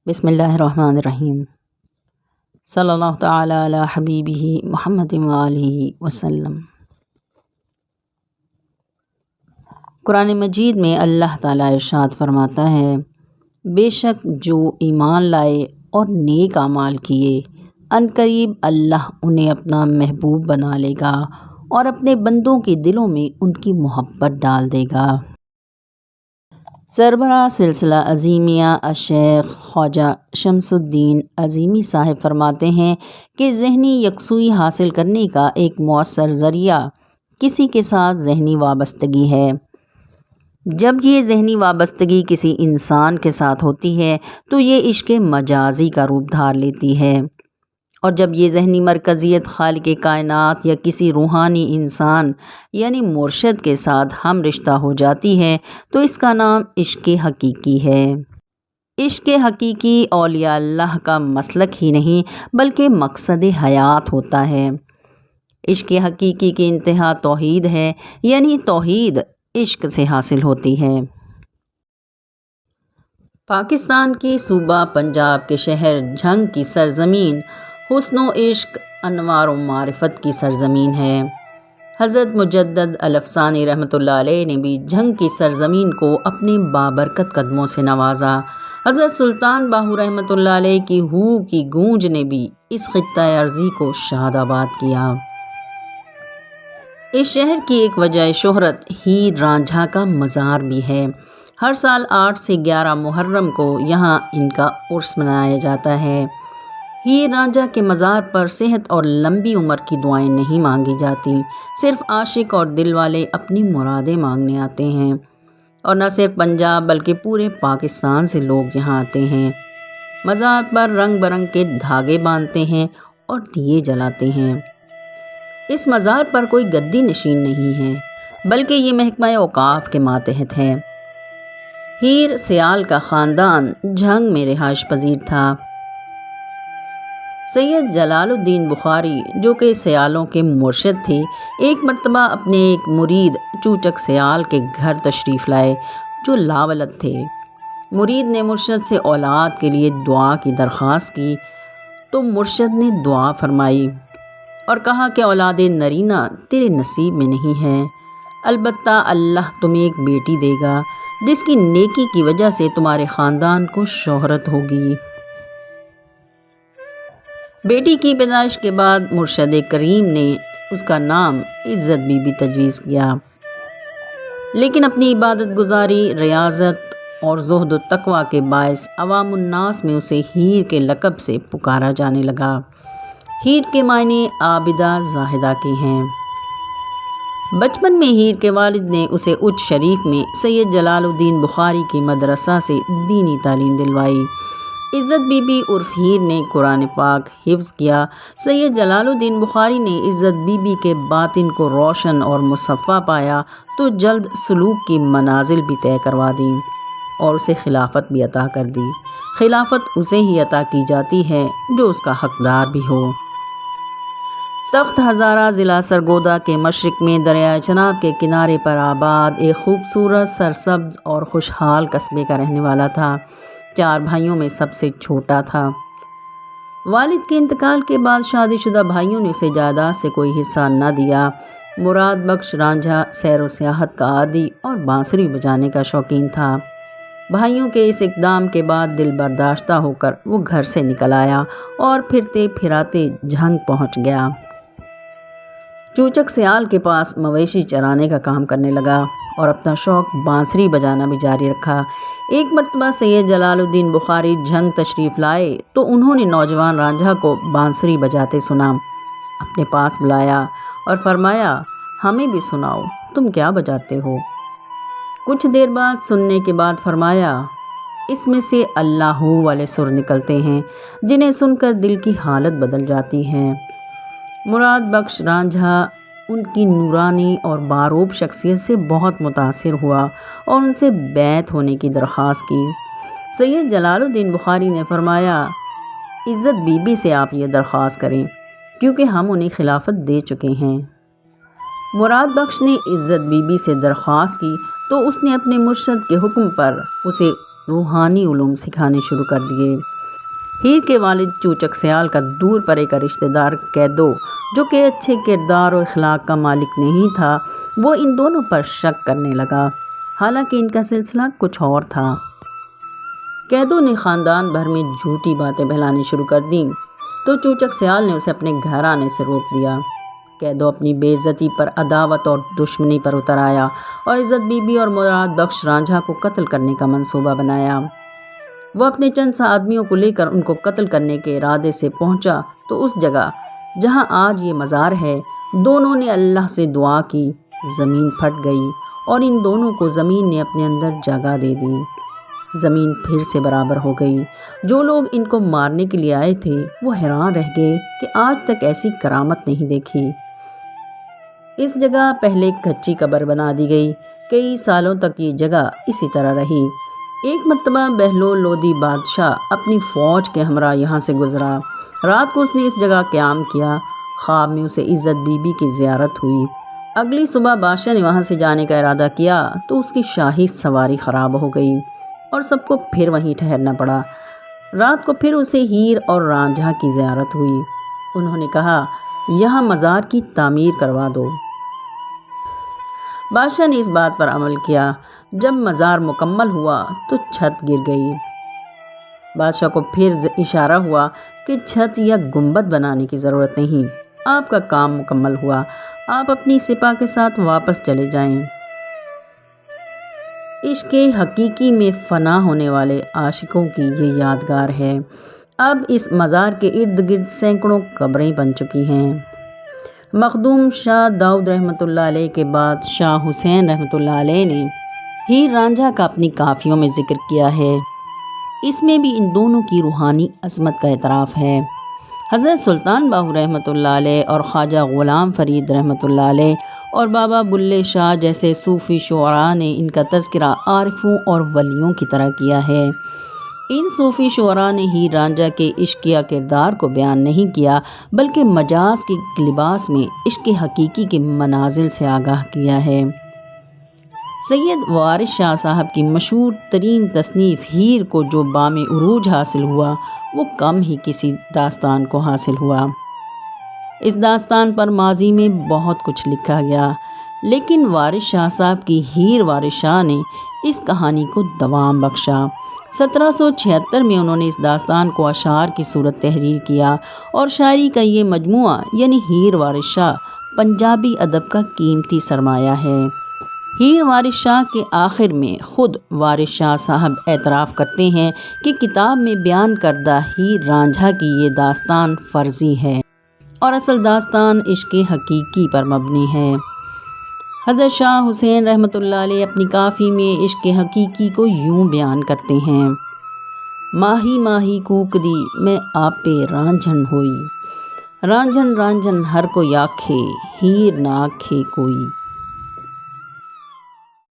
بسم اللہ الرحمن الرحیم صلی اللہ تعالی علی حبیبہ محمد وآلہ وسلم۔ قرآن مجید میں اللہ تعالیٰ ارشاد فرماتا ہے، بے شک جو ایمان لائے اور نیک اعمال کیے عنقریب اللہ انہیں اپنا محبوب بنا لے گا اور اپنے بندوں کے دلوں میں ان کی محبت ڈال دے گا۔ سربراہ سلسلہ عظیمیہ الشیخ خواجہ شمس الدین عظیمی صاحب فرماتے ہیں کہ ذہنی یکسوئی حاصل کرنے کا ایک مؤثر ذریعہ کسی کے ساتھ ذہنی وابستگی ہے۔ جب یہ ذہنی وابستگی کسی انسان کے ساتھ ہوتی ہے تو یہ عشق مجازی کا روپ دھار لیتی ہے، اور جب یہ ذہنی مرکزیت خالق کائنات یا کسی روحانی انسان یعنی مرشد کے ساتھ ہم رشتہ ہو جاتی ہے تو اس کا نام عشق حقیقی ہے۔ عشق حقیقی اولیاء اللہ کا مسلک ہی نہیں بلکہ مقصد حیات ہوتا ہے۔ عشق حقیقی کی انتہا توحید ہے، یعنی توحید عشق سے حاصل ہوتی ہے۔ پاکستان کے صوبہ پنجاب کے شہر جھنگ کی سرزمین حسن و عشق، انوار و معرفت کی سرزمین ہے۔ حضرت مجدد الافسانی رحمۃ اللہ علیہ نے بھی جھنگ کی سرزمین کو اپنے بابرکت قدموں سے نوازا۔ حضرت سلطان باہو رحمۃ اللہ علیہ کی ہو کی گونج نے بھی اس خطہ ارضی کو شاد آباد کیا۔ اس شہر کی ایک وجہ شہرت ہیر رانجھا کا مزار بھی ہے۔ ہر سال 8 سے 11 محرم کو یہاں ان کا عرس منایا جاتا ہے۔ ہیر رانجھا کے مزار پر صحت اور لمبی عمر کی دعائیں نہیں مانگی جاتی، صرف عاشق اور دل والے اپنی مرادیں مانگنے آتے ہیں، اور نہ صرف پنجاب بلکہ پورے پاکستان سے لوگ یہاں آتے ہیں۔ مزار پر رنگ برنگ کے دھاگے باندھتے ہیں اور دیے جلاتے ہیں۔ اس مزار پر کوئی گدی نشین نہیں ہے بلکہ یہ محکمہ اوقاف کے ماتحت ہے۔ ہیر سیال کا خاندان جھنگ میں رہائش پذیر تھا۔ سید جلال الدین بخاری جو کہ سیالوں کے مرشد تھے، ایک مرتبہ اپنے ایک مرید چوچک سیال کے گھر تشریف لائے جو لاولد تھے۔ مرید نے مرشد سے اولاد کے لیے دعا کی درخواست کی تو مرشد نے دعا فرمائی اور کہا کہ اولاد نرینہ تیرے نصیب میں نہیں ہے، البتہ اللہ تمہیں ایک بیٹی دے گا جس کی نیکی کی وجہ سے تمہارے خاندان کو شہرت ہوگی۔ بیٹی کی پیدائش کے بعد مرشد کریم نے اس کا نام عزت بی بی تجویز کیا، لیکن اپنی عبادت گزاری، ریاضت اور زہد و تقوی کے باعث عوام الناس میں اسے ہیر کے لقب سے پکارا جانے لگا۔ ہیر کے معنی عابدہ زاہدہ کے ہیں۔ بچپن میں ہیر کے والد نے اسے اچ شریف میں سید جلال الدین بخاری کی مدرسہ سے دینی تعلیم دلوائی۔ عزت بی بی عرف ہیر نے قرآن پاک حفظ کیا۔ سید جلال الدین بخاری نے عزت بی بی کے باطن کو روشن اور مصفا پایا تو جلد سلوک کی منازل بھی طے کروا دیں اور اسے خلافت بھی عطا کر دی۔ خلافت اسے ہی عطا کی جاتی ہے جو اس کا حقدار بھی ہو۔ تخت ہزارہ ضلع سرگودا کے مشرق میں دریائے چناب کے کنارے پر آباد ایک خوبصورت سرسبز اور خوشحال قصبے کا رہنے والا تھا۔ 4 بھائیوں میں سب سے چھوٹا تھا۔ والد کے انتقال کے بعد شادی شدہ بھائیوں نے اسے جائیداد سے کوئی حصہ نہ دیا۔ مراد بخش رانجھا سیر و سیاحت کا عادی اور بانسری بجانے کا شوقین تھا۔ بھائیوں کے اس اقدام کے بعد دل برداشتہ ہو کر وہ گھر سے نکل آیا اور پھرتے پھراتے جھنگ پہنچ گیا۔ چوچک سیال کے پاس مویشی چرانے کا کام کرنے لگا اور اپنا شوق بانسری بجانا بھی جاری رکھا۔ ایک مرتبہ سید جلال الدین بخاری جھنگ تشریف لائے تو انہوں نے نوجوان رانجھا کو بانسری بجاتے سنا، اپنے پاس بلایا اور فرمایا، ہمیں بھی سناؤ، تم کیا بجاتے ہو؟ کچھ دیر بعد سننے کے بعد فرمایا، اس میں سے اللہ والے سر نکلتے ہیں جنہیں سن کر دل کی حالت بدل جاتی ہے۔ مراد بخش رانجھا ان کی نورانی اور باروب شخصیت سے بہت متاثر ہوا اور ان سے بیعت ہونے کی درخواست کی۔ سید جلال الدین بخاری نے فرمایا، عزت بی بی سے آپ یہ درخواست کریں کیونکہ ہم انہیں خلافت دے چکے ہیں۔ مراد بخش نے عزت بی بی سے درخواست کی تو اس نے اپنے مرشد کے حکم پر اسے روحانی علوم سکھانے شروع کر دیے۔ ہیر کے والد چوچک سیال کا دور پرے کا رشتہ دار کیدو، جو کہ اچھے کردار اور اخلاق کا مالک نہیں تھا، وہ ان دونوں پر شک کرنے لگا، حالانکہ ان کا سلسلہ کچھ اور تھا۔ کیدو نے خاندان بھر میں جھوٹی باتیں پھیلانی شروع کر دیں تو چوچک سیال نے اسے اپنے گھر آنے سے روک دیا۔ کیدو اپنی بے عزتی پر عداوت اور دشمنی پر اتر آیا اور عزت بی بی اور مراد بخش رانجھا کو قتل کرنے کا منصوبہ بنایا۔ وہ اپنے چند سا آدمیوں کو لے کر ان کو قتل کرنے کے ارادے سے پہنچا تو اس جگہ جہاں آج یہ مزار ہے، دونوں نے اللہ سے دعا کی، زمین پھٹ گئی اور ان دونوں کو زمین نے اپنے اندر جگہ دے دی۔ زمین پھر سے برابر ہو گئی۔ جو لوگ ان کو مارنے کے لیے آئے تھے وہ حیران رہ گئے کہ آج تک ایسی کرامت نہیں دیکھی۔ اس جگہ پہلے کچی قبر بنا دی گئی۔ کئی سالوں تک یہ جگہ اسی طرح رہی۔ ایک مرتبہ بہلول لودھی بادشاہ اپنی فوج کے ہمراہ یہاں سے گزرا۔ رات کو اس نے اس جگہ قیام کیا۔ خواب میں اسے عزت بی بی کی زیارت ہوئی۔ اگلی صبح بادشاہ نے وہاں سے جانے کا ارادہ کیا تو اس کی شاہی سواری خراب ہو گئی اور سب کو پھر وہیں ٹھہرنا پڑا۔ رات کو پھر اسے ہیر اور رانجھا کی زیارت ہوئی۔ انہوں نے کہا، یہاں مزار کی تعمیر کروا دو۔ بادشاہ نے اس بات پر عمل کیا۔ جب مزار مکمل ہوا تو چھت گر گئی۔ بادشاہ کو پھر اشارہ ہوا کہ چھت یا گنبد بنانے کی ضرورت نہیں، آپ کا کام مکمل ہوا، آپ اپنی سپاہ کے ساتھ واپس چلے جائیں۔ عشق حقیقی میں فنا ہونے والے عاشقوں کی یہ یادگار ہے۔ اب اس مزار کے ارد گرد سینکڑوں قبریں بن چکی ہیں۔ مخدوم شاہ داؤد رحمۃ اللہ علیہ کے بعد شاہ حسین رحمۃ اللہ علیہ نے ہیر رانجھا کا اپنی کافیوں میں ذکر کیا ہے۔ اس میں بھی ان دونوں کی روحانی عظمت کا اعتراف ہے۔ حضرت سلطان باہو رحمۃ اللہ علیہ اور خواجہ غلام فرید رحمۃ اللہ علیہ اور بابا بلے شاہ جیسے صوفی شعراء نے ان کا تذکرہ عارفوں اور ولیوں کی طرح کیا ہے۔ ان صوفی شعراء نے ہیر رانجھا کے عشقیہ کردار کو بیان نہیں کیا، بلکہ مجاز کے لباس میں عشق حقیقی کے منازل سے آگاہ کیا ہے۔ سید وارث شاہ صاحب کی مشہور ترین تصنیف ہیر کو جو بام عروج حاصل ہوا، وہ کم ہی کسی داستان کو حاصل ہوا۔ اس داستان پر ماضی میں بہت کچھ لکھا گیا، لیکن وارث شاہ صاحب کی ہیر وارث شاہ نے اس کہانی کو دوام بخشا۔ 1776 میں انہوں نے اس داستان کو اشعار کی صورت تحریر کیا اور شاعری کا یہ مجموعہ یعنی ہیر وارث شاہ پنجابی ادب کا قیمتی سرمایہ ہے۔ ہیر وارث شاہ کے آخر میں خود وارث شاہ صاحب اعتراف کرتے ہیں کہ کتاب میں بیان کردہ ہیر رانجھا کی یہ داستان فرضی ہے اور اصل داستان عشق حقیقی پر مبنی ہے۔ حضرت شاہ حسین رحمۃ اللہ علیہ اپنی کافی میں عشق حقیقی کو یوں بیان کرتے ہیں، ماہی ماہی کوک دی میں آپے رانجھن ہوئی، رانجھن رانجھن ہر کوئی آکھے، ہیر نہ آکھے کوئی۔